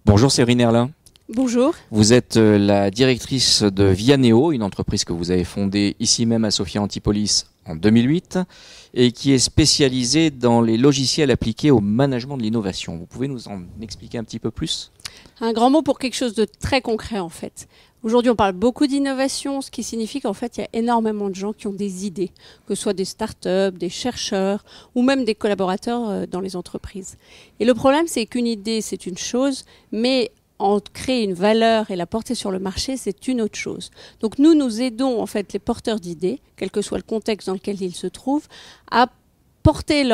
Bonjour Séverine Erlin. Bonjour. Vous êtes la directrice de Vianeo, une entreprise que vous avez fondée ici même à Sophia Antipolis en 2008 et qui est spécialisée dans les logiciels appliqués au management de l'innovation. Vous pouvez nous en expliquer un petit peu plus ? Un grand mot pour quelque chose de très concret en fait. Aujourd'hui, on parle beaucoup d'innovation, ce qui signifie qu'en fait, il y a énormément de gens qui ont des idées, que ce soit des startups, des chercheurs ou même des collaborateurs dans les entreprises. Et le problème, c'est qu'une idée, c'est une chose, mais en créer une valeur et la porter sur le marché, c'est une autre chose. Donc nous aidons en fait les porteurs d'idées, quel que soit le contexte dans lequel ils se trouvent, à porter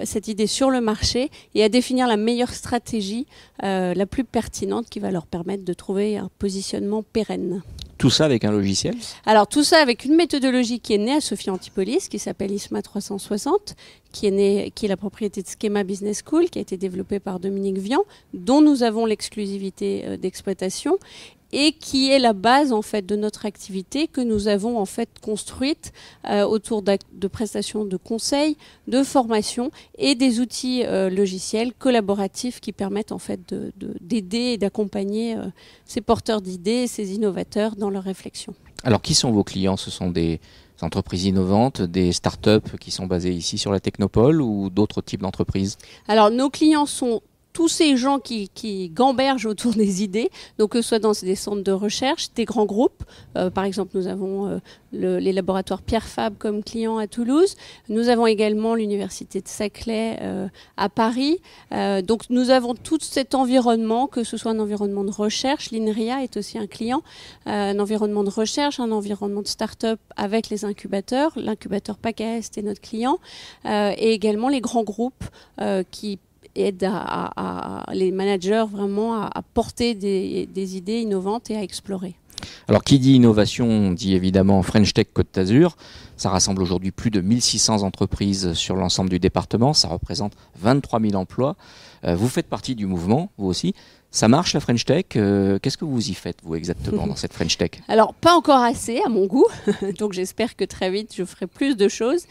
cette idée sur le marché et à définir la meilleure stratégie, la plus pertinente qui va leur permettre de trouver un positionnement pérenne. Tout ça avec un logiciel ? Alors tout ça avec une méthodologie qui est née à Sophia Antipolis, qui s'appelle ISMA 360, qui est la propriété de Schema Business School, qui a été développée par Dominique Vian, dont nous avons l'exclusivité d'exploitation, et qui est la base en fait de notre activité que nous avons en fait construite autour de prestations de conseils, de formation et des outils logiciels collaboratifs qui permettent en fait d'aider et d'accompagner ces porteurs d'idées, ces innovateurs dans leur réflexion. Alors qui sont vos clients ? Ce sont des entreprises innovantes, des startups qui sont basées ici sur la Technopole ou d'autres types d'entreprises ? Alors nos clients sont tous ces gens qui gambergent autour des idées, donc que ce soit dans des centres de recherche, des grands groupes. Par exemple, nous avons les laboratoires Pierre Fabre comme client à Toulouse. Nous avons également l'université de Saclay à Paris. Donc nous avons tout cet environnement, que ce soit un environnement de recherche. L'INRIA est aussi un client. Un environnement de recherche, un environnement de start-up avec les incubateurs. L'incubateur PACAEST est notre client. Et également les grands groupes qui aide les managers vraiment à porter des idées innovantes et à explorer. Alors qui dit innovation dit évidemment French Tech Côte d'Azur. Ça rassemble aujourd'hui plus de 1600 entreprises sur l'ensemble du département. Ça représente 23 000 emplois. Vous faites partie du mouvement, vous aussi. Ça marche la French Tech. Qu'est-ce que vous y faites, vous, exactement, dans cette French Tech ? Alors, pas encore assez, à mon goût. Donc, j'espère que très vite, je ferai plus de choses.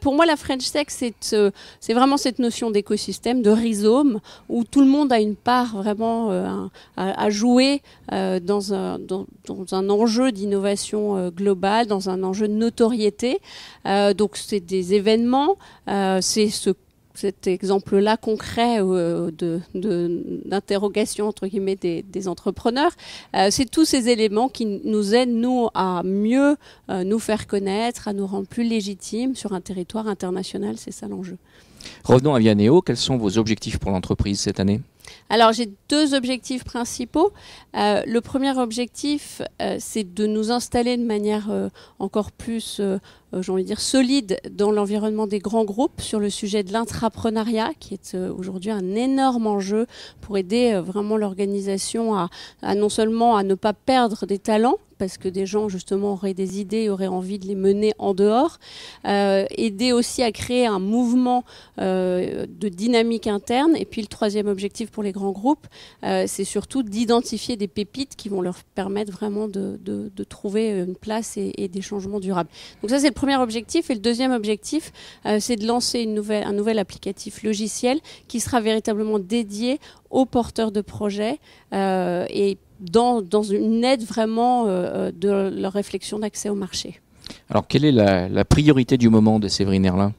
Pour moi, la French Tech, c'est vraiment cette notion d'écosystème, de rhizome, où tout le monde a une part vraiment à jouer dans un enjeu d'innovation globale, dans un enjeu de notoriété. Donc, c'est des événements, c'est cet exemple-là concret d'interrogation entre guillemets des entrepreneurs, c'est tous ces éléments qui nous aident, nous, à mieux nous faire connaître, à nous rendre plus légitimes sur un territoire international. C'est ça l'enjeu. Revenons à Vianeo. Quels sont vos objectifs pour l'entreprise cette année ? Alors, j'ai deux objectifs principaux. Le premier objectif, c'est de nous installer de manière encore plus, j'ai envie de dire, solide dans l'environnement des grands groupes sur le sujet de l'intrapreneuriat, qui est aujourd'hui un énorme enjeu pour aider vraiment l'organisation à non seulement à ne pas perdre des talents, parce que des gens, justement, auraient des idées et auraient envie de les mener en dehors. Aider aussi à créer un mouvement de dynamique interne. Et puis, le troisième objectif pour les grands groupes, c'est surtout d'identifier des pépites qui vont leur permettre vraiment de trouver une place et des changements durables. Donc ça, c'est le premier objectif. Et le deuxième objectif, c'est de lancer un nouvel applicatif logiciel qui sera véritablement dédié aux porteurs de projets et dans une aide vraiment de leur réflexion d'accès au marché. Alors, quelle est la priorité du moment de Séverine Erlin ?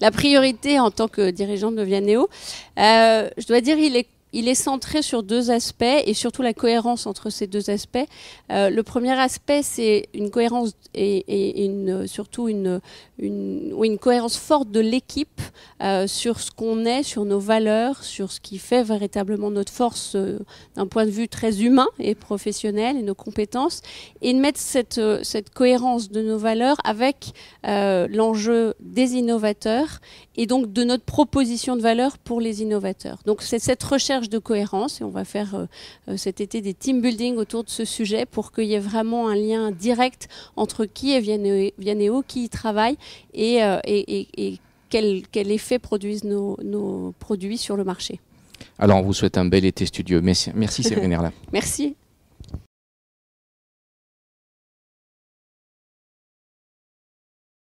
La priorité en tant que dirigeante de Vianeo, je dois dire, il est centré sur deux aspects et surtout la cohérence entre ces deux aspects. Le premier aspect, c'est une cohérence et surtout une cohérence forte de l'équipe sur ce qu'on est, sur nos valeurs, sur ce qui fait véritablement notre force d'un point de vue très humain et professionnel et nos compétences, et de mettre cette cohérence de nos valeurs avec l'enjeu des innovateurs et donc de notre proposition de valeur pour les innovateurs. Donc c'est cette recherche de cohérence et on va faire cet été des team building autour de ce sujet pour qu'il y ait vraiment un lien direct entre qui est Vianeo, qui y travaille et quel effet produisent nos produits sur le marché. Alors on vous souhaite un bel été studieux. Merci Séverine Erlin. Merci.